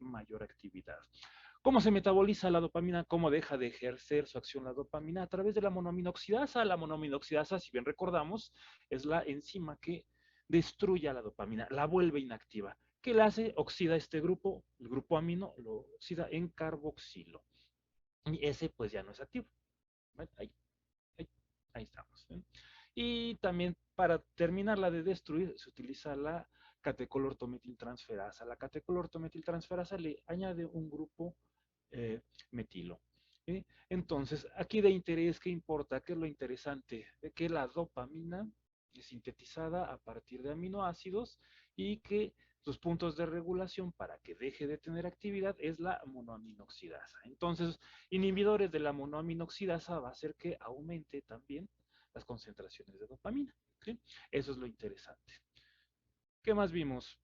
mayor actividad. ¿Cómo se metaboliza la dopamina? ¿Cómo deja de ejercer su acción la dopamina? A través de la monoaminoxidasa. La monoaminoxidasa, si bien recordamos, es la enzima que destruye a la dopamina, la vuelve inactiva. ¿Qué le hace? Oxida este grupo, el grupo amino, lo oxida en carboxilo. Y ese pues ya no es activo. Ahí, ahí, ahí estamos. Y también para terminarla de destruir se utiliza la catecolortometiltransferasa. La catecolortometiltransferasa le añade un grupo metilo. Entonces, aquí de interés, ¿qué importa? ¿Qué es lo interesante? De que la dopamina es sintetizada a partir de aminoácidos y que sus puntos de regulación para que deje de tener actividad es la monoaminoxidasa. Entonces, inhibidores de la monoaminoxidasa va a hacer que aumente también las concentraciones de dopamina. ¿Sí? Eso es lo interesante. ¿Qué más vimos?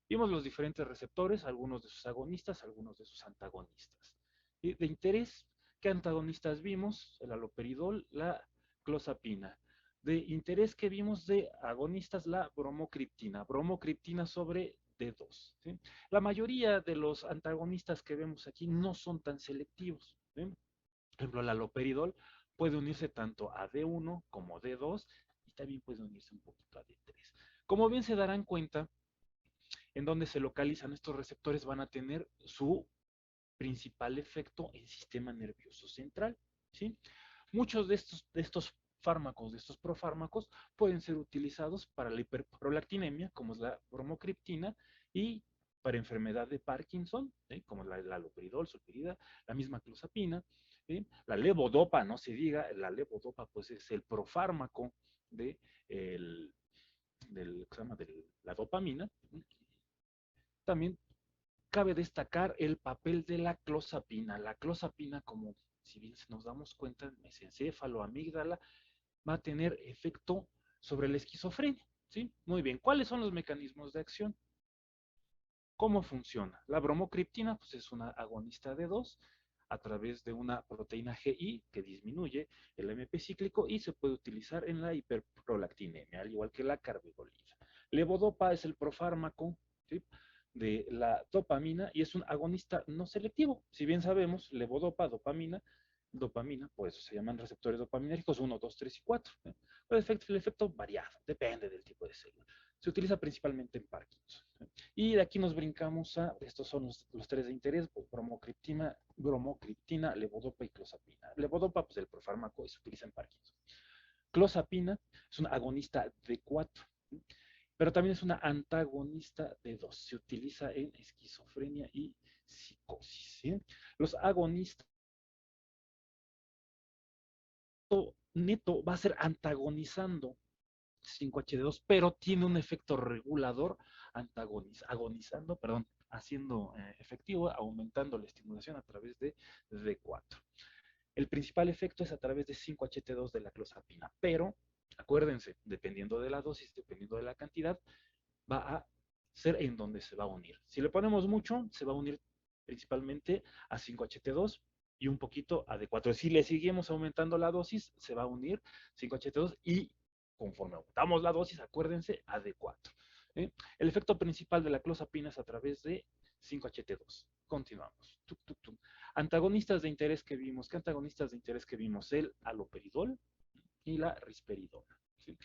Vimos los diferentes receptores, algunos de sus agonistas, algunos de sus antagonistas. Y de interés, ¿qué antagonistas vimos? El haloperidol, la clozapina. De interés que vimos de agonistas, la bromocriptina sobre D2. ¿Sí? La mayoría de los antagonistas que vemos aquí no son tan selectivos. ¿Sí? Por ejemplo, el haloperidol puede unirse tanto a D1 como D2 y también puede unirse un poquito a D3. Como bien se darán cuenta, en donde se localizan estos receptores van a tener su principal efecto en sistema nervioso central. ¿Sí? Muchos de estos fármacos, de estos profármacos, pueden ser utilizados para la hiperprolactinemia, como es la bromocriptina, y para enfermedad de Parkinson, ¿sí? Como la haloperidol, sulpirida, la misma clozapina, ¿sí? La levodopa, no se diga, la levodopa pues es el profármaco de, el, de la dopamina. También cabe destacar el papel de la clozapina. La clozapina, como si bien nos damos cuenta, en mesencéfalo, amígdala, va a tener efecto sobre la esquizofrenia. ¿Sí? Muy bien, ¿cuáles son los mecanismos de acción? ¿Cómo funciona? La bromocriptina pues, es una agonista de 2 a través de una proteína GI que disminuye el MP cíclico y se puede utilizar en la hiperprolactinemia, al igual que la carbidolina. Levodopa es el profármaco, ¿sí? De la dopamina y es un agonista no selectivo. Si bien sabemos, levodopa, dopamina, por eso se llaman receptores dopaminérgicos 1, 2, 3 y 4. El efecto variado, depende del tipo de célula. Se utiliza principalmente en Parkinson. Y de aquí nos brincamos a, estos son los tres de interés, bromocriptina, levodopa y clozapina. Levodopa, pues el profármaco, se utiliza en Parkinson. Clozapina es un agonista de 4, pero también es una antagonista de 2. Se utiliza en esquizofrenia y psicosis. ¿Sí? Los agonistas neto va a ser antagonizando 5-HT2, pero tiene un efecto regulador agonizando, perdón, haciendo efectivo, aumentando la estimulación a través de D4. El principal efecto es a través de 5-HT2 de la clozapina, pero acuérdense, dependiendo de la dosis, dependiendo de la cantidad, va a ser en donde se va a unir. Si le ponemos mucho, se va a unir principalmente a 5-HT2 y un poquito a D4. Si le seguimos aumentando la dosis, se va a unir 5-HT2 y conforme aumentamos la dosis, acuérdense, a D4. El efecto principal de la clozapina es a través de 5-HT2. Continuamos. Antagonistas de interés que vimos. ¿Qué antagonistas de interés que vimos? El haloperidol y la risperidona. ¿Sí?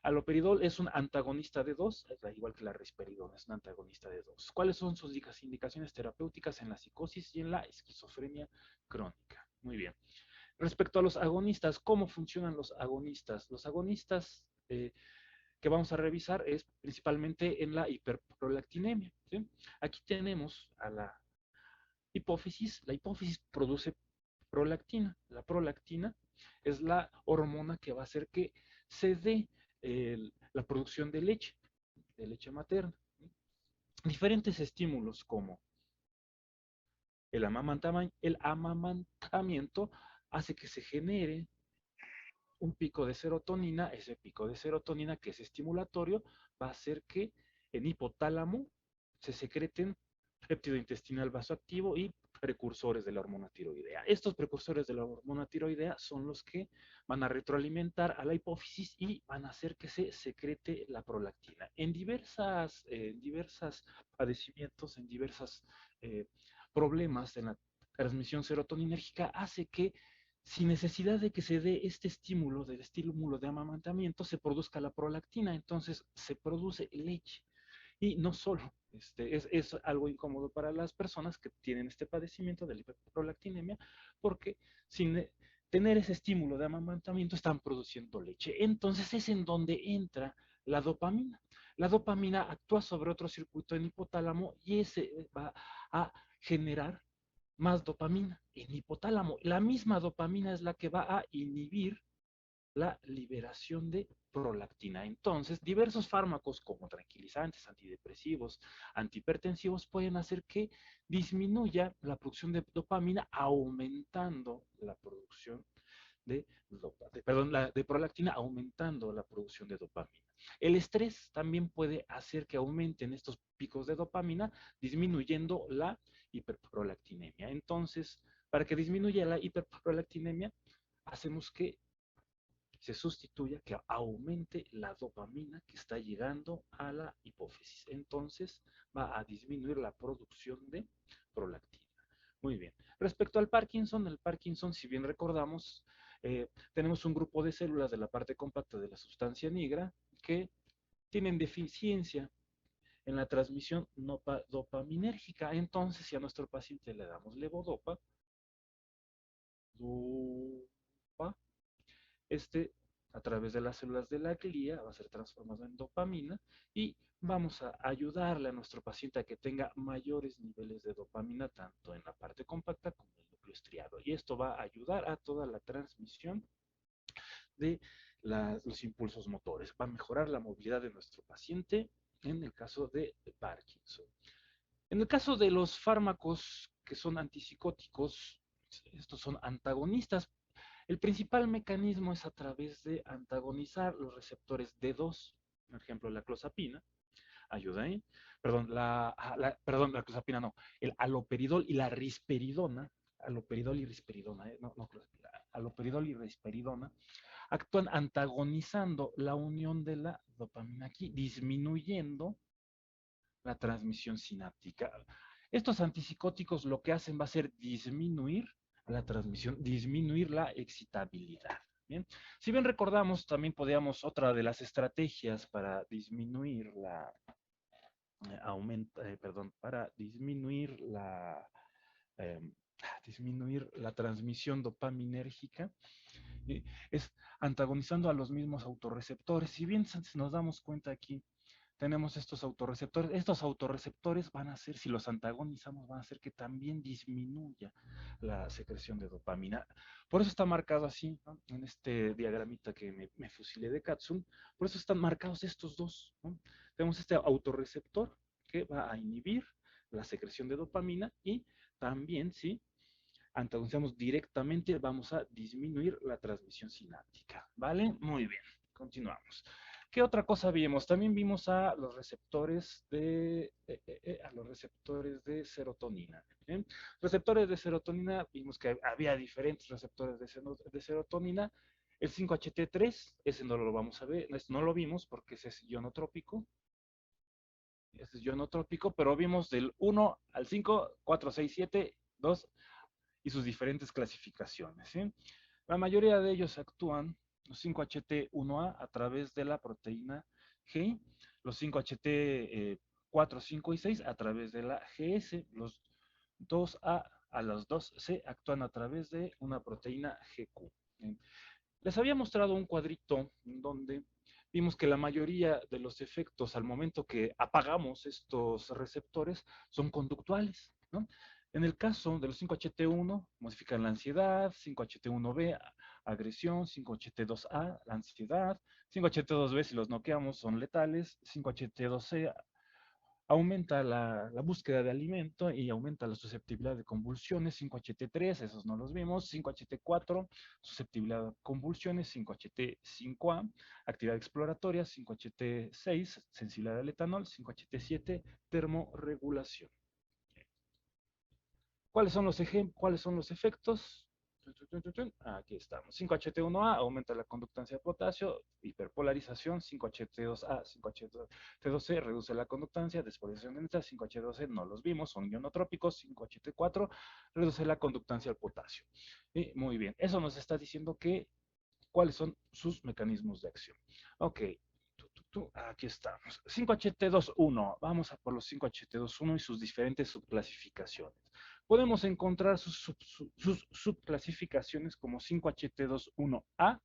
Haloperidol es un antagonista de 2, igual que la risperidona, es un antagonista de 2. ¿Cuáles son sus indicaciones terapéuticas en la psicosis y en la esquizofrenia crónica? Muy bien. Respecto a los agonistas, ¿cómo funcionan los agonistas? Los agonistas que vamos a revisar es principalmente en la hiperprolactinemia. ¿Sí? Aquí tenemos a la hipófisis produce prolactina. La prolactina es la hormona que va a hacer que se dé la producción de leche materna. Diferentes estímulos como el amamantamiento hace que se genere un pico de serotonina. Ese pico de serotonina que es estimulatorio va a hacer que en hipotálamo se secreten péptido intestinal vasoactivo y precursores de la hormona tiroidea. Estos precursores de la hormona tiroidea son los que van a retroalimentar a la hipófisis y van a hacer que se secrete la prolactina. En diversas padecimientos, en diversas problemas en la transmisión serotoninérgica hace que, sin necesidad de que se dé este estímulo, del estímulo de amamantamiento, se produzca la prolactina. Entonces se produce leche. Y no solo, es algo incómodo para las personas que tienen este padecimiento de la hiperprolactinemia, porque sin tener ese estímulo de amamantamiento están produciendo leche. Entonces es en donde entra la dopamina. La dopamina actúa sobre otro circuito en hipotálamo y ese va a generar más dopamina en hipotálamo. La misma dopamina es la que va a inhibir la liberación de prolactina. Entonces, diversos fármacos como tranquilizantes, antidepresivos, antihipertensivos pueden hacer que disminuya la producción de dopamina, aumentando la producción de prolactina, aumentando la producción de dopamina. El estrés también puede hacer que aumenten estos picos de dopamina, disminuyendo la hiperprolactinemia. Entonces, para que disminuya la hiperprolactinemia, hacemos que se sustituya, que aumente la dopamina que está llegando a la hipófisis. Entonces va a disminuir la producción de prolactina. Muy bien. Respecto al Parkinson, el Parkinson, si bien recordamos, tenemos un grupo de células de la parte compacta de la sustancia negra que tienen deficiencia en la transmisión dopaminérgica. Entonces, si a nuestro paciente le damos levodopa, dopa, este, a través de las células de la glía, va a ser transformado en dopamina y vamos a ayudarle a nuestro paciente a que tenga mayores niveles de dopamina, tanto en la parte compacta como en el núcleo estriado. Y esto va a ayudar a toda la transmisión de los impulsos motores. Va a mejorar la movilidad de nuestro paciente en el caso de Parkinson. En el caso de los fármacos que son antipsicóticos, estos son antagonistas. El principal mecanismo es a través de antagonizar los receptores D2, por ejemplo, la clozapina, ayuda ahí, perdón, la clozapina no, el aloperidol y la risperidona, aloperidol y risperidona, no clozapina, aloperidol y risperidona, actúan antagonizando la unión de la dopamina aquí, disminuyendo la transmisión sináptica. Estos antipsicóticos lo que hacen va a ser disminuir la transmisión, disminuir la excitabilidad. Bien, si bien recordamos, también podíamos, otra de las estrategias para disminuir la para eh, disminuir la transmisión dopaminérgica, es antagonizando a los mismos autorreceptores. Si bien nos damos cuenta aquí, tenemos estos autorreceptores. Estos autorreceptores van a hacer, si los antagonizamos, van a hacer que también disminuya la secreción de dopamina. Por eso está marcado así, ¿no? En este diagramita que me fusilé de Katsum. Por eso están marcados estos dos, ¿no? Tenemos este autorreceptor que va a inhibir la secreción de dopamina y también, si antagonizamos directamente, vamos a disminuir la transmisión sináptica. ¿Vale? Muy bien, continuamos. ¿Qué otra cosa vimos? También vimos a los receptores de serotonina. ¿Bien? Receptores de serotonina, vimos que había diferentes receptores de serotonina. El 5-HT3, ese no lo vamos a ver, no lo vimos porque ese es ionotrópico. Ese es ionotrópico, pero vimos del 1 al 5, 4, 6, 7, 2 y sus diferentes clasificaciones. ¿Sí? La mayoría de ellos actúan, los 5-HT1A, a través de la proteína G, los 5-HT4, 5 y 6 a través de la GS, los 2A a los 2C actúan a través de una proteína GQ. ¿Sí? Les había mostrado un cuadrito en donde vimos que la mayoría de los efectos al momento que apagamos estos receptores son conductuales, ¿no? En el caso de los 5-HT1, modifican la ansiedad, 5-HT1B, agresión, 5-HT2A, la ansiedad, 5-HT2B, si los noqueamos, son letales, 5-HT2C aumenta la búsqueda de alimento y aumenta la susceptibilidad de convulsiones, 5-HT3, esos no los vimos, 5-HT4, susceptibilidad a convulsiones, 5-HT5A, actividad exploratoria, 5-HT6, sensibilidad al etanol, 5-HT7, termorregulación. ¿Cuáles son los efectos? Aquí estamos. 5HT1A aumenta la conductancia de potasio, hiperpolarización, 5HT2A, 5HT2C reduce la conductancia, despolarización lenta, 5H12 no los vimos, son ionotrópicos, 5HT4 reduce la conductancia al potasio. Muy bien, eso nos está diciendo que cuáles son sus mecanismos de acción. Ok, aquí estamos. 5HT21, vamos a por los 5HT21 y sus diferentes subclasificaciones. Podemos encontrar sus subclasificaciones como 5HT21A,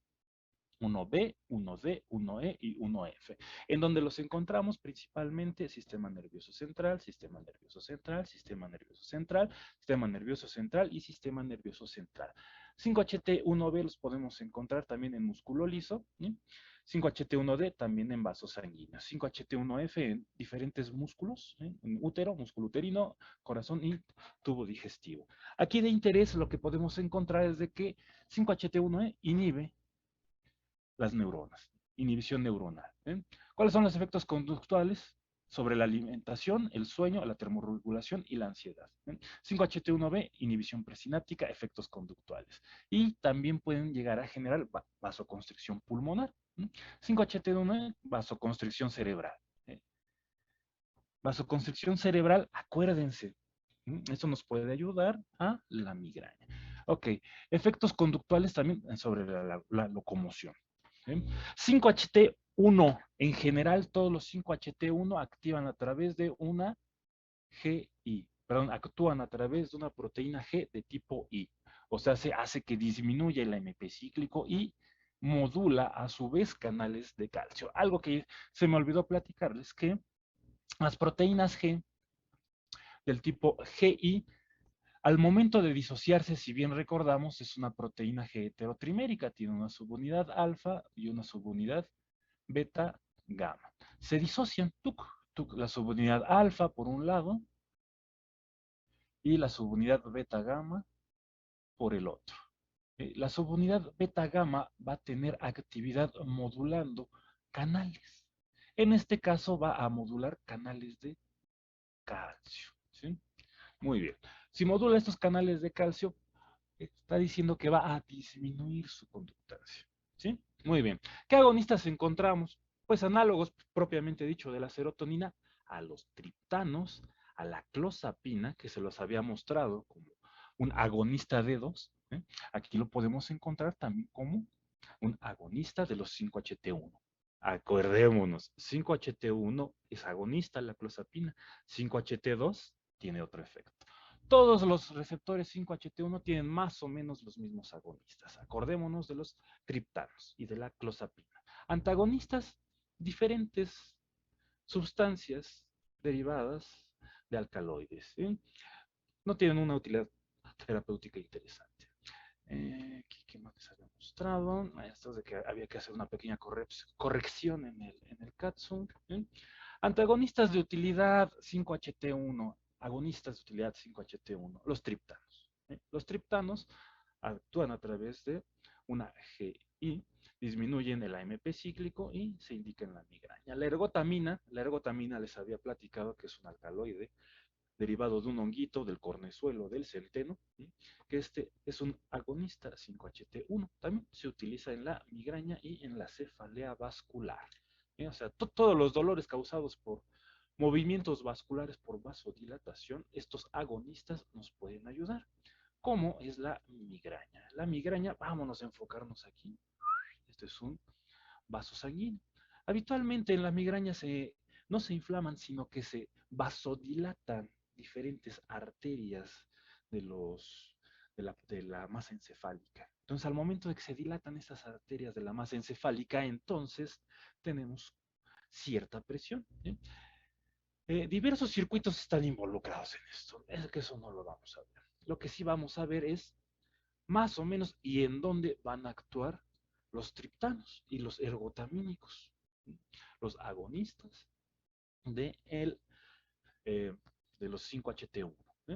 1B, 1D, 1E y 1F, en donde los encontramos principalmente sistema nervioso central, sistema nervioso central, sistema nervioso central, sistema nervioso central y sistema nervioso central. 5HT1B los podemos encontrar también en músculo liso, ¿sí? 5HT1D también en vasos sanguíneos, 5HT1F en diferentes músculos, ¿sí? En útero, músculo uterino, corazón y tubo digestivo. Aquí de interés lo que podemos encontrar es de que 5HT1E inhibe las neuronas, inhibición neuronal. ¿Cuáles son los efectos conductuales? Sobre la alimentación, el sueño, la termorregulación y la ansiedad. 5HT1B, inhibición presináptica, efectos conductuales. Y también pueden llegar a generar vasoconstricción pulmonar. 5HT1B, vasoconstricción cerebral. Vasoconstricción cerebral, acuérdense, esto nos puede ayudar a la migraña. Ok, efectos conductuales también sobre la locomoción. 5HT1, en general todos los 5HT1 activan a través de una actúan a través de una proteína G de tipo I. O sea, se hace que disminuya el AMP cíclico y modula a su vez canales de calcio. Algo que se me olvidó platicarles que las proteínas G del tipo GI, al momento de disociarse, si bien recordamos, es una proteína G heterotrimérica, tiene una subunidad alfa y una subunidad beta, gamma. Se disocian, la subunidad alfa por un lado y la subunidad beta, gamma por el otro. La subunidad beta, gamma va a tener actividad modulando canales. En este caso va a modular canales de calcio. ¿Sí? Muy bien. Si modula estos canales de calcio, está diciendo que va a disminuir su conductancia. ¿Sí? Muy bien. ¿Qué agonistas encontramos? Pues análogos propiamente dicho de la serotonina a los triptanos, a la clozapina, que se los había mostrado como un agonista de 2. Aquí lo podemos encontrar también como un agonista de los 5HT1. Acordémonos, 5HT1 es agonista la clozapina, 5HT2 tiene otro efecto. Todos los receptores 5HT1 tienen más o menos los mismos agonistas. Acordémonos de los triptanos y de la clozapina. Antagonistas, diferentes sustancias derivadas de alcaloides. ¿Sí? No tienen una utilidad terapéutica interesante. ¿Qué más les había mostrado? Esto de que había que hacer una pequeña corrección en el CATSUNG. Antagonistas de utilidad 5HT1, agonistas de utilidad 5HT1, los triptanos. Los triptanos actúan a través de una GI, disminuyen el AMP cíclico y se indica en la migraña. La ergotamina les había platicado que es un alcaloide derivado de un honguito del cornezuelo del centeno, que este es un agonista 5HT1. También se utiliza en la migraña y en la cefalea vascular. O sea, todos los dolores causados por movimientos vasculares por vasodilatación, estos agonistas nos pueden ayudar. ¿Cómo es la migraña? La migraña, vámonos a enfocarnos aquí. Este es un vaso sanguíneo. Habitualmente en la migraña no se inflaman, sino que se vasodilatan diferentes arterias de, de la masa encefálica. Entonces, al momento de que se dilatan estas arterias de la masa encefálica, entonces tenemos cierta presión. ¿Sí? Diversos circuitos están involucrados en esto. Es que eso no lo vamos a ver. Lo que sí vamos a ver es más o menos y en dónde van a actuar los triptanos y los ergotamínicos, los agonistas de, de los 5HT1. ¿sí?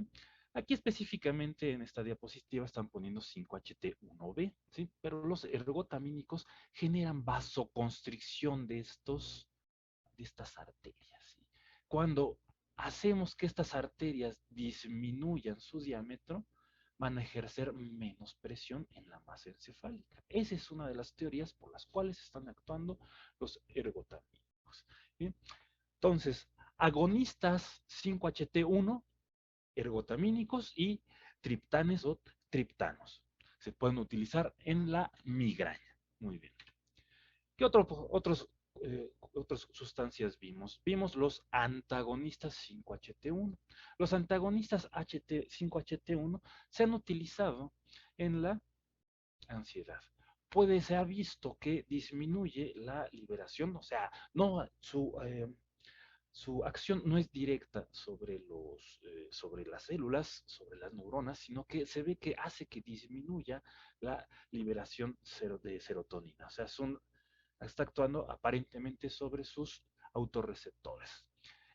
Aquí específicamente en esta diapositiva están poniendo 5HT1B, ¿sí? Pero los ergotamínicos generan vasoconstricción de estas arterias. ¿sí? Cuando hacemos que estas arterias disminuyan su diámetro, van a ejercer menos presión en la masa encefálica. Esa es una de las teorías por las cuales están actuando los ergotamínicos. ¿Bien? Entonces, agonistas 5-HT1, ergotamínicos y triptanes o triptanos. Se pueden utilizar en la migraña. Muy bien. ¿Qué otras sustancias vimos? Vimos los antagonistas 5-HT1. Los antagonistas 5-HT1 se han utilizado en la ansiedad. Se ha visto que disminuye la liberación, o sea, no su acción no es directa sobre las células, sobre las neuronas, sino que se ve que hace que disminuya la liberación de serotonina. O sea, está actuando aparentemente sobre sus autorreceptores.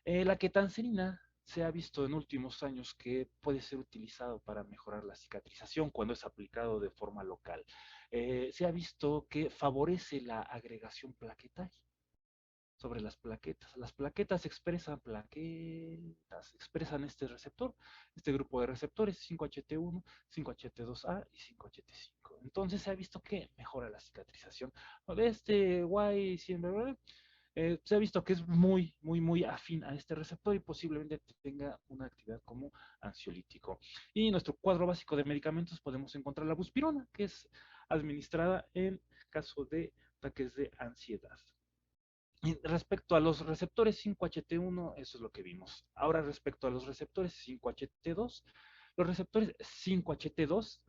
La ketanserina se ha visto en últimos años que puede ser utilizado para mejorar la cicatrización cuando es aplicado de forma local. Se ha visto que favorece la agregación plaquetaria sobre las plaquetas. Las plaquetas expresan este receptor, este grupo de receptores 5-HT1, 5-HT2A y 5-HT5. Entonces se ha visto que mejora la cicatrización. Este Y100, se ha visto que es muy, muy, muy afín a este receptor y posiblemente tenga una actividad como ansiolítico. Y en nuestro cuadro básico de medicamentos podemos encontrar la buspirona, que es administrada en caso de ataques de ansiedad. Y respecto a los receptores 5-HT1, eso es lo que vimos. Ahora respecto a los receptores 5-HT2, los receptores 5-HT2,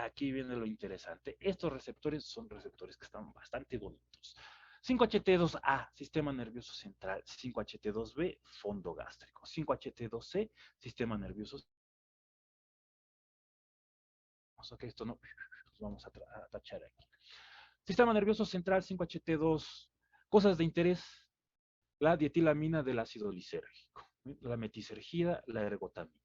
aquí viene lo interesante. Estos receptores son receptores que están bastante bonitos. 5-HT2A, sistema nervioso central. 5-HT2B, fondo gástrico. 5-HT2C, sistema nervioso. Ok, esto no, vamos a tachar aquí. Sistema nervioso central 5-HT2, cosas de interés, la dietilamina del ácido lisérgico, la metisergida, la ergotamina.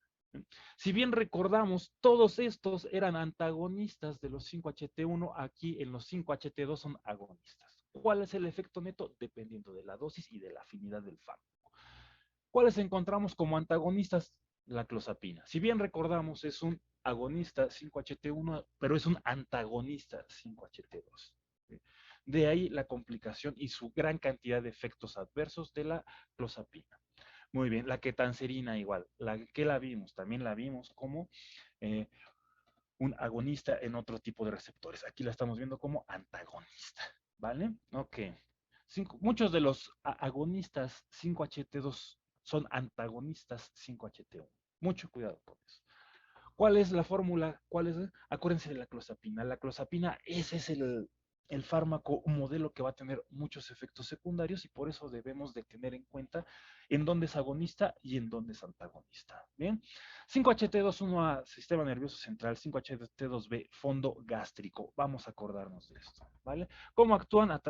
Si bien recordamos, todos estos eran antagonistas de los 5-HT1, aquí en los 5-HT2 son agonistas. ¿Cuál es el efecto neto? Dependiendo de la dosis y de la afinidad del fármaco. ¿Cuáles encontramos como antagonistas? La clozapina. Si bien recordamos, es un agonista 5-HT1, pero es un antagonista 5-HT2. De ahí la complicación y su gran cantidad de efectos adversos de la clozapina. Muy bien, la ketanserina igual. ¿Qué la vimos? También la vimos como eh, un agonista en otro tipo de receptores. Aquí la estamos viendo como antagonista. ¿Vale? Ok. Muchos de los agonistas 5-HT2 son antagonistas 5-HT1. Mucho cuidado con eso. ¿Cuál es la fórmula? Acuérdense de la clozapina. La clozapina, ese es el fármaco, un modelo que va a tener muchos efectos secundarios y por eso debemos de tener en cuenta en dónde es agonista y en dónde es antagonista. Bien, 5-HT2-1A, sistema nervioso central, 5-HT2B, fondo gástrico. Vamos a acordarnos de esto, ¿vale? ¿Cómo actúan?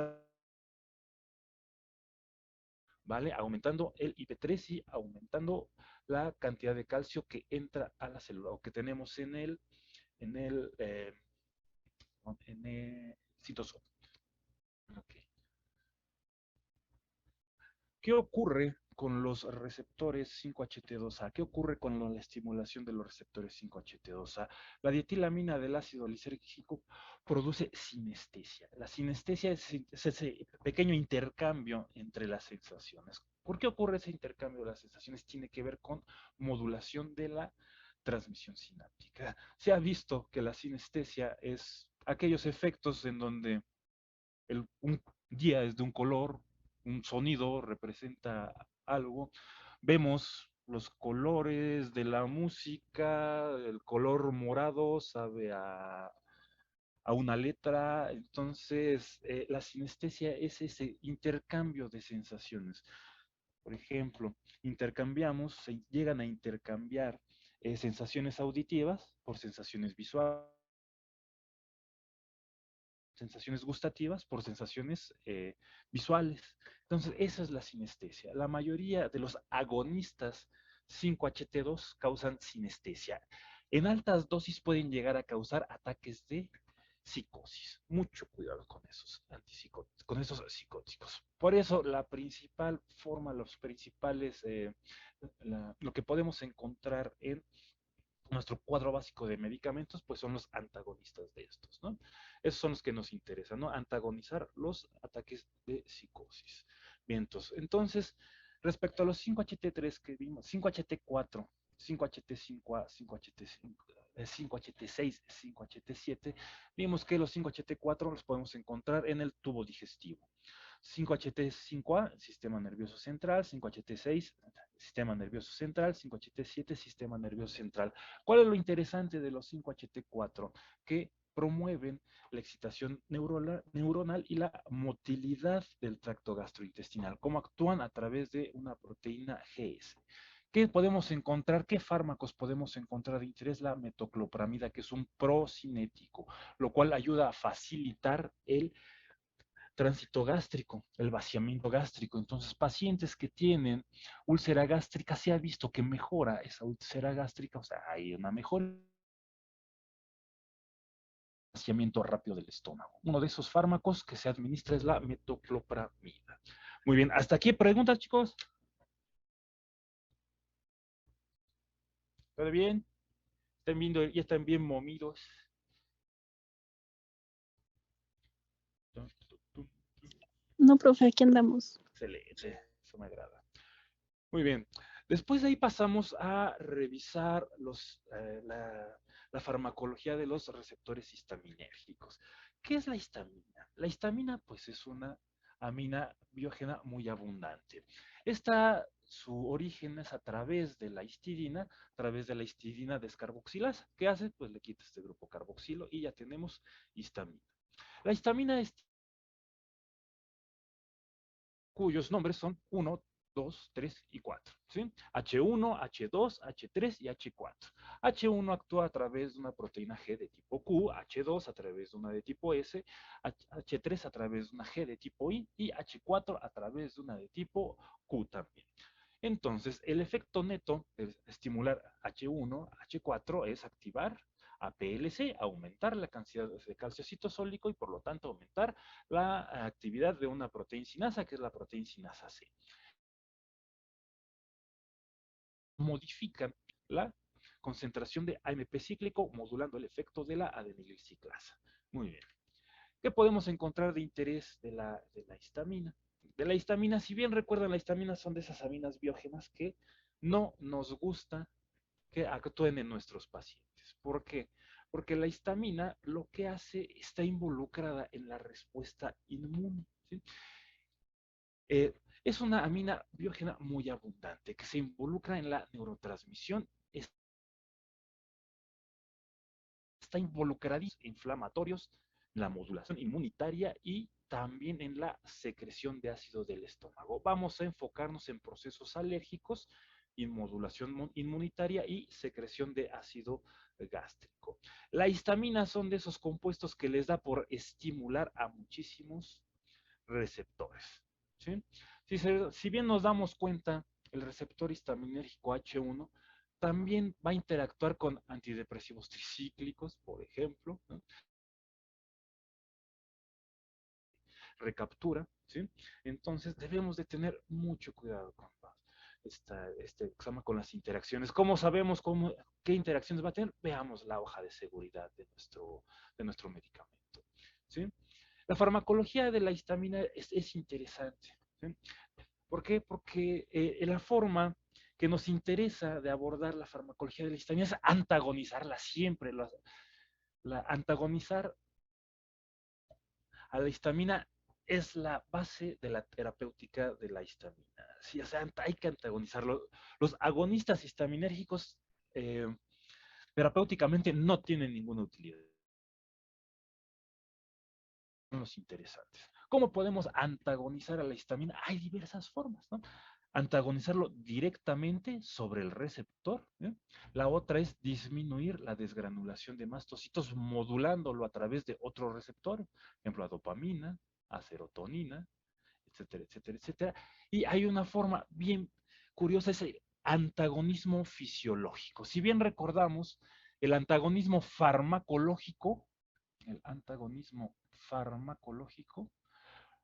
¿Vale? Aumentando el IP3 y aumentando la cantidad de calcio que entra a la célula o que tenemos en el, eh, en el citosol. Okay. ¿Qué ocurre con los receptores 5-HT2A? ¿Qué ocurre con la estimulación de los receptores 5-HT2A? La dietilamina del ácido lisérgico produce sinestesia. La sinestesia es ese pequeño intercambio entre las sensaciones. ¿Por qué ocurre ese intercambio de las sensaciones? Tiene que ver con modulación de la transmisión sináptica. Se ha visto que la sinestesia es aquellos efectos en donde un día es de un color, un sonido representa algo. Vemos los colores de la música, el color morado sabe a una letra, entonces la sinestesia es ese intercambio de sensaciones. Por ejemplo, se llegan a intercambiar sensaciones auditivas por sensaciones visuales, sensaciones gustativas por sensaciones visuales. Entonces, esa es la sinestesia. La mayoría de los agonistas 5-HT2 causan sinestesia. En altas dosis pueden llegar a causar ataques de psicosis. Mucho cuidado con esos antipsicóticos, con esos psicóticos. Por eso, la principal forma, los principales, lo que podemos encontrar en nuestro cuadro básico de medicamentos, pues son los antagonistas de estos, ¿no? Esos son los que nos interesan, ¿no? Antagonizar los ataques de psicosis. Bien, entonces, respecto a los 5HT3 que vimos, 5HT4, 5HT5A, 5HT5, 5HT6, 5HT7, vimos que los 5HT4 los podemos encontrar en el tubo digestivo. 5HT5A, sistema nervioso central, 5HT6, sistema nervioso central, 5HT7, sistema nervioso central. ¿Cuál es lo interesante de los 5HT4? Que promueven la excitación neuronal y la motilidad del tracto gastrointestinal. ¿Cómo actúan? A través de una proteína GS. ¿Qué podemos encontrar? ¿Qué fármacos podemos encontrar de interés? La metoclopramida, que es un procinético, lo cual ayuda a facilitar el tránsito gástrico, el vaciamiento gástrico. Entonces, pacientes que tienen úlcera gástrica, se ha visto que mejora esa úlcera gástrica, o sea, hay una mejora vaciamiento rápido del estómago. Uno de esos fármacos que se administra es la metoclopramida. Muy bien, hasta aquí preguntas, chicos. ¿Todo bien? ¿Están viendo? ¿Ya están bien momidos? No, profe, aquí andamos. Excelente, eso me agrada. Muy bien. Después de ahí pasamos a revisar la farmacología de los receptores histaminérgicos. ¿Qué es la histamina? La histamina, pues, es una amina biógena muy abundante. Su origen es a través de la histidina descarboxilasa. ¿Qué hace? Pues le quita este grupo carboxilo y ya tenemos histamina. La histamina es cuyos nombres son 1, 2, 3 y 4. ¿Sí? H1, H2, H3 y H4. H1 actúa a través de una proteína G de tipo Q, H2 a través de una de tipo S, H3 a través de una G de tipo I y H4 a través de una de tipo Q también. Entonces, el efecto neto de estimular H1, H4 es activar a PLC, aumentar la cantidad de calcio citosólico y por lo tanto aumentar la actividad de una proteína sinasa, que es la proteína sinasa C. Modifican la concentración de AMP cíclico, modulando el efecto de la adenilciclasa. Muy bien. ¿Qué podemos encontrar de interés de la histamina? De la histamina, si bien recuerdan, la histamina son de esas aminas biógenas que no nos gusta que actúen en nuestros pacientes. ¿Por qué? Porque la histamina lo que hace está involucrada en la respuesta inmune. ¿Sí? Eh, es una amina biógena muy abundante que se involucra en la neurotransmisión, está involucradísimo en inflamatorios, en la modulación inmunitaria y también en la secreción de ácido del estómago. Vamos a enfocarnos en procesos alérgicos, modulación inmunitaria y secreción de ácido gástrico. La histamina son de esos compuestos que les da por estimular a muchísimos receptores. ¿Sí? Si bien nos damos cuenta, el receptor histaminérgico H1 también va a interactuar con antidepresivos tricíclicos, por ejemplo, ¿no? Recaptura, ¿sí? Entonces debemos de tener mucho cuidado con este examen, con las interacciones. ¿Cómo sabemos qué interacciones va a tener? Veamos la hoja de seguridad de nuestro medicamento, ¿sí? La farmacología de la histamina es interesante, ¿sí? ¿Por qué? Porque la forma que nos interesa de abordar la farmacología de la histamina es antagonizarla siempre. Antagonizar a la histamina es la base de la terapéutica de la histamina. Sí, o sea, hay que antagonizarlo. Los agonistas histaminérgicos terapéuticamente no tienen ninguna utilidad. Son los interesantes. ¿Cómo podemos antagonizar a la histamina? Hay diversas formas, ¿no? Antagonizarlo directamente sobre el receptor. ¿Eh? La otra es disminuir la desgranulación de mastocitos modulándolo a través de otro receptor, por ejemplo, a dopamina, a serotonina, etcétera, etcétera, etcétera. Y hay una forma bien curiosa, es el antagonismo fisiológico. Si bien recordamos, el antagonismo farmacológico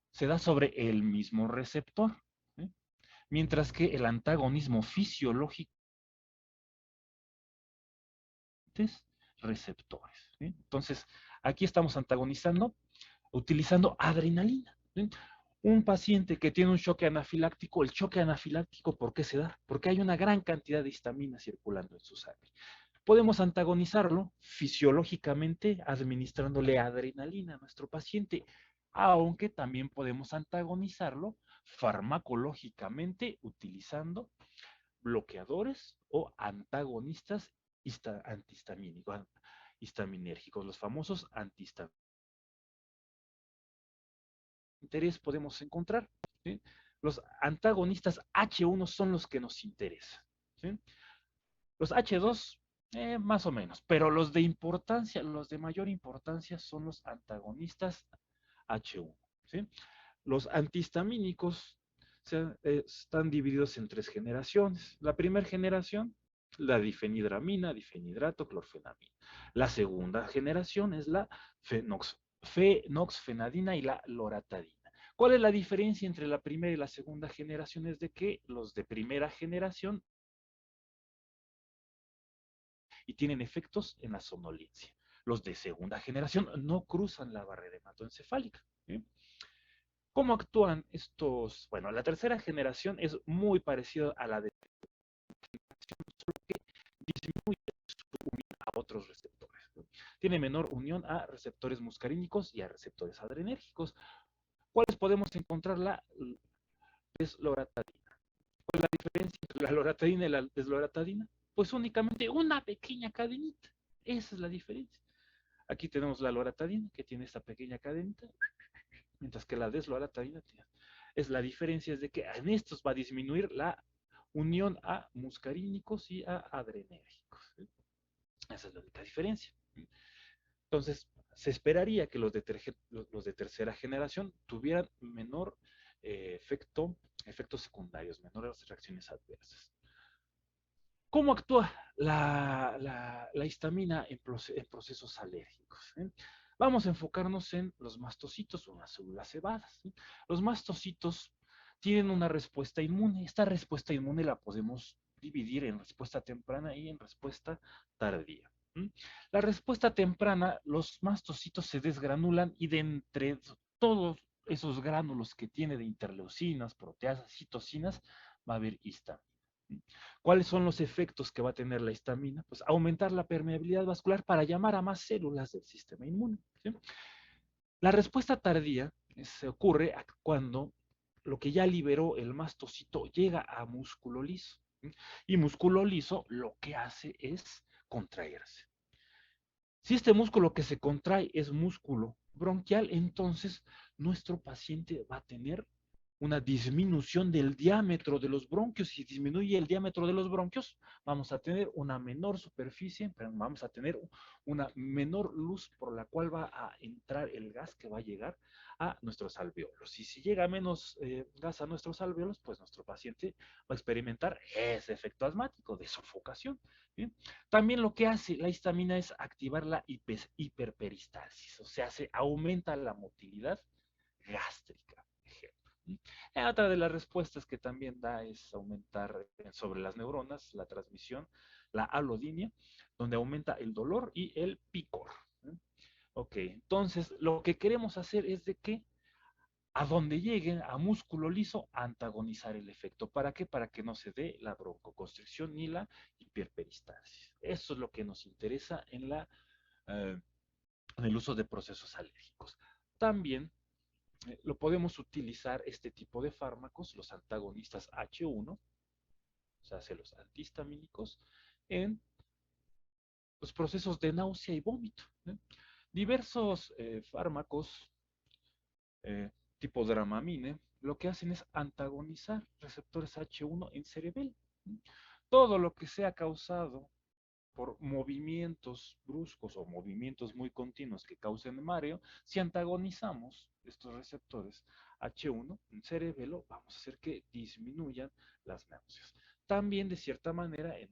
se da sobre el mismo receptor, ¿eh? Mientras que el antagonismo fisiológico diferentes receptores, ¿sí? Entonces, aquí estamos antagonizando utilizando adrenalina, ¿sí? Un paciente que tiene un choque anafiláctico, el choque anafiláctico, ¿por qué se da? Porque hay una gran cantidad de histamina circulando en su sangre. Podemos antagonizarlo fisiológicamente administrándole adrenalina a nuestro paciente, aunque también podemos antagonizarlo farmacológicamente utilizando bloqueadores o antagonistas antihistamínicos, histaminérgicos, los famosos antihistamínicos. Interés podemos encontrar, ¿sí? Los antagonistas H1 son los que nos interesan, ¿sí? Los H2, más o menos, pero los de importancia, los de mayor importancia son los antagonistas H1, ¿sí? Los antihistamínicos están divididos en tres generaciones. La primera generación, la difenidramina, difenidrato, clorfenamina. La segunda generación es la fenoxfenadina y la loratadina. ¿Cuál es la diferencia entre la primera y la segunda generación? Es de que los de primera generación y tienen efectos en la somnolencia. Los de segunda generación no cruzan la barrera hematoencefálica, ¿sí? ¿Cómo actúan estos? Bueno, la tercera generación es muy parecida a la de solo que disminuye su unión a otros receptores, ¿no? Tiene menor unión a receptores muscarínicos y a receptores adrenérgicos. ¿Cuáles podemos encontrar? La desloratadina. ¿Cuál es la diferencia entre la loratadina y la desloratadina? Pues únicamente una pequeña cadenita. Esa es la diferencia. Aquí tenemos la loratadina, que tiene esta pequeña cadenita, mientras que la desloratadina tiene. Es la diferencia es de que en estos va a disminuir la unión a muscarínicos y a adrenérgicos, ¿sí? Esa es la única diferencia. Entonces, se esperaría que los de tercera generación tuvieran menor efectos secundarios, menores reacciones adversas. ¿Cómo actúa la histamina en procesos alérgicos? Vamos a enfocarnos en los mastocitos o las células cebadas, ¿sí? Los mastocitos tienen una respuesta inmune. Esta respuesta inmune la podemos dividir en respuesta temprana y en respuesta tardía. La respuesta temprana, los mastocitos se desgranulan y de entre todos esos gránulos que tiene de interleucinas, proteasas, citocinas, va a haber histamina. ¿Cuáles son los efectos que va a tener la histamina? Pues aumentar la permeabilidad vascular para llamar a más células del sistema inmune, ¿sí? La respuesta tardía se ocurre cuando lo que ya liberó el mastocito llega a músculo liso, ¿sí? Y músculo liso lo que hace es contraerse. Si este músculo que se contrae es músculo bronquial, entonces nuestro paciente va a tener una disminución del diámetro de los bronquios. Si disminuye el diámetro de los bronquios, vamos a tener una menor superficie, vamos a tener una menor luz por la cual va a entrar el gas que va a llegar a nuestros alvéolos. Y si llega menos gas a nuestros alvéolos, pues nuestro paciente va a experimentar ese efecto asmático de sofocación. ¿Bien? También lo que hace la histamina es activar la hiperperistalsis, o sea, se aumenta la motilidad gástrica. Otra de las respuestas que también da es aumentar sobre las neuronas la transmisión, la alodinia, donde aumenta el dolor y el picor. Ok, entonces lo que queremos hacer es de que a donde lleguen a músculo liso, antagonizar el efecto. ¿Para qué? Para que no se dé la broncoconstricción ni la hiperperistalsis. Eso es lo que nos interesa en el uso de procesos alérgicos. También lo podemos utilizar este tipo de fármacos, los antagonistas H1, o sea, los antihistamínicos, en los procesos de náusea y vómito, ¿eh? Diversos fármacos eh, tipo Dramamine, lo que hacen es antagonizar receptores H1 en cerebelo. Todo lo que sea causado por movimientos bruscos o movimientos muy continuos que causen mareo, si antagonizamos estos receptores H1 en cerebelo, vamos a hacer que disminuyan las náuseas. También, de cierta manera, en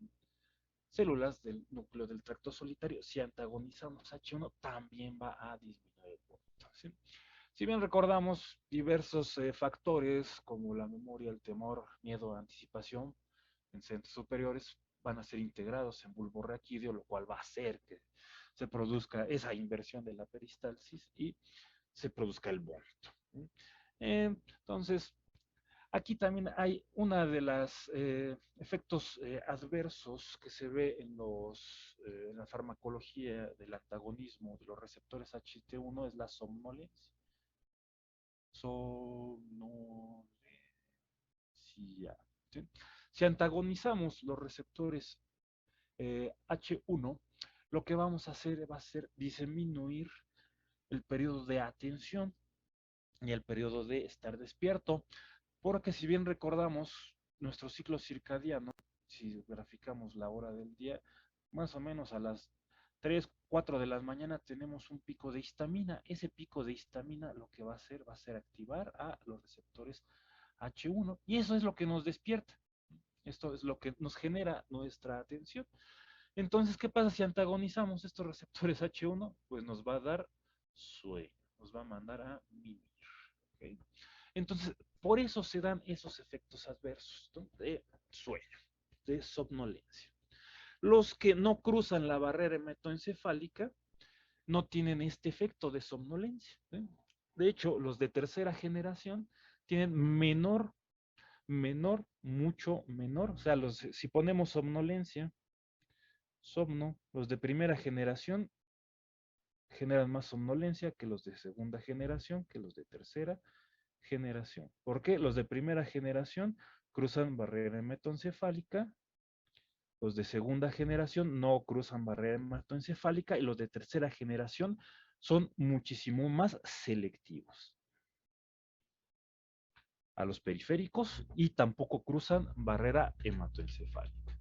células del núcleo del tracto solitario, si antagonizamos H1, también va a disminuir el vómito, ¿sí? Si bien recordamos diversos factores como la memoria, el temor, miedo, anticipación en centros superiores, van a ser integrados en bulbo raquídeo, lo cual va a hacer que se produzca esa inversión de la peristalsis y se produzca el vómito. Entonces, aquí también hay una de las efectos adversos que se ve en la farmacología del antagonismo de los receptores HT1 es la somnolencia. Somnolencia. ¿Sí? Si antagonizamos los receptores H1, lo que vamos a hacer va a ser disminuir el periodo de atención y el periodo de estar despierto, porque si bien recordamos nuestro ciclo circadiano, si graficamos la hora del día, más o menos a las 3, 4 de la mañana tenemos un pico de histamina. Ese pico de histamina lo que va a ser activar a los receptores H1 y eso es lo que nos despierta. Esto es lo que nos genera nuestra atención. Entonces, ¿qué pasa si antagonizamos estos receptores H1? Pues nos va a dar sueño, nos va a mandar a mimir. ¿Okay? Entonces, por eso se dan esos efectos adversos, ¿no? De sueño, de somnolencia. Los que no cruzan la barrera hematoencefálica no tienen este efecto de somnolencia. ¿Eh? De hecho, los de tercera generación tienen mucho menor. O sea, si ponemos somnolencia, los de primera generación generan más somnolencia que los de segunda generación, que los de tercera generación. ¿Por qué? Los de primera generación cruzan barrera hematoencefálica, los de segunda generación no cruzan barrera hematoencefálica y los de tercera generación son muchísimo más selectivos a los periféricos y tampoco cruzan barrera hematoencefálica.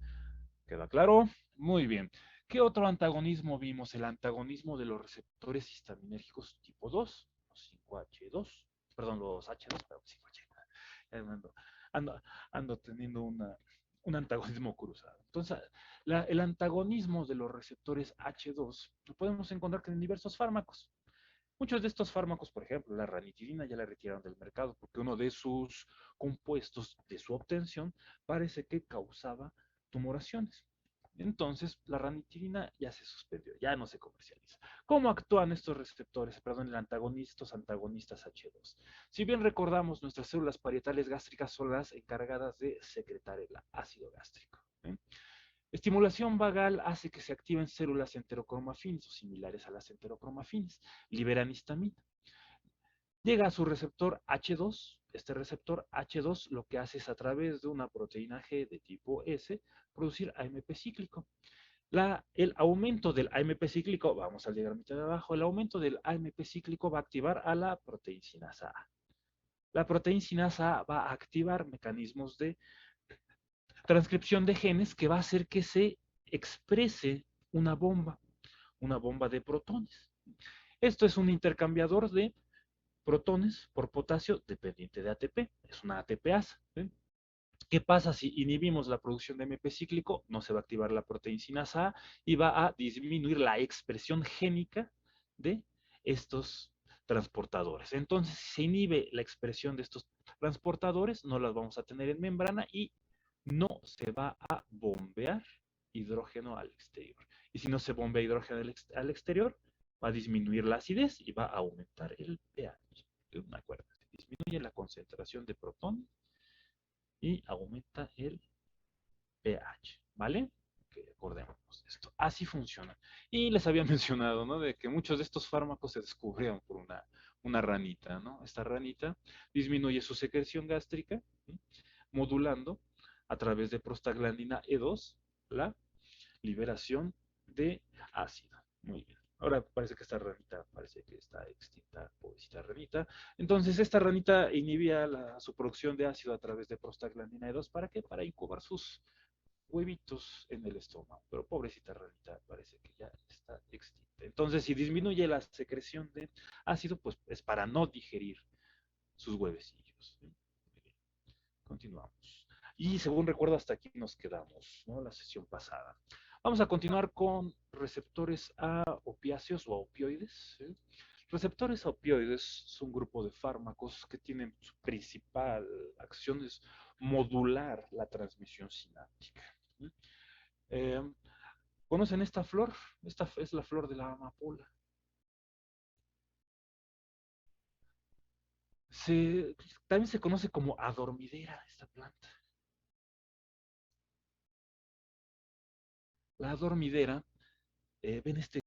¿Queda claro? Muy bien. ¿Qué otro antagonismo vimos? El antagonismo de los receptores histaminérgicos tipo 2, los 5H2, perdón, los H2, perdón, 5H. Ando, ando, ando teniendo un antagonismo cruzado. Entonces, el antagonismo de los receptores H2 lo podemos encontrar en diversos fármacos. Muchos de estos fármacos, por ejemplo, la ranitidina ya la retiraron del mercado porque uno de sus compuestos de su obtención parece que causaba tumoraciones. Entonces, la ranitidina ya se suspendió, ya no se comercializa. ¿Cómo actúan estos receptores, perdón, estos antagonistas H2? Si bien recordamos, nuestras células parietales gástricas son las encargadas de secretar el ácido gástrico. ¿Eh? Estimulación vagal hace que se activen células enterocromafines o similares a las enterocromafines, liberan histamina. Llega a su receptor H2, este receptor H2 lo que hace es a través de una proteína G de tipo S producir AMP cíclico. El aumento del AMP cíclico, vamos al diagramita de abajo, el aumento del AMP cíclico va a activar a la proteincinasa A. La proteincinasa A va a activar mecanismos de transcripción de genes que va a hacer que se exprese una bomba de protones. Esto es un intercambiador de protones por potasio dependiente de ATP, es una ATPasa. ¿Sí? ¿Qué pasa si inhibimos la producción de MP cíclico? No se va a activar la proteincinasa A y va a disminuir la expresión génica de estos transportadores. Entonces, si se inhibe la expresión de estos transportadores, no las vamos a tener en membrana y no se va a bombear hidrógeno al exterior. Y si no se bombea hidrógeno al exterior, va a disminuir la acidez y va a aumentar el pH. Acuérdate, disminuye la concentración de protones y aumenta el pH, ¿vale? Que acordémonos de esto. Así funciona. Y les había mencionado, ¿no? De que muchos de estos fármacos se descubrieron por una ranita, ¿no? Esta ranita disminuye su secreción gástrica, ¿sí? Modulando a través de prostaglandina E2 la liberación de ácido. Muy bien. Ahora parece que esta ranita parece que está extinta, pobrecita ranita. Entonces esta ranita inhibía su producción de ácido a través de prostaglandina E2. ¿Para qué? Para incubar sus huevitos en el estómago. Pero pobrecita ranita parece que ya está extinta. Entonces si disminuye la secreción de ácido, pues es para no digerir sus huevecillos. ¿Sí? Continuamos. Y según recuerdo, hasta aquí nos quedamos, ¿no? La sesión pasada. Vamos a continuar con receptores a opiáceos o a opioides. ¿Sí? Receptores a opioides son un grupo de fármacos que tienen su principal acción es modular la transmisión sináptica. ¿Sí? Eh, ¿Conocen esta flor? Esta es la flor de la amapola. Se, También se conoce como adormidera esta planta. La adormidera, ven este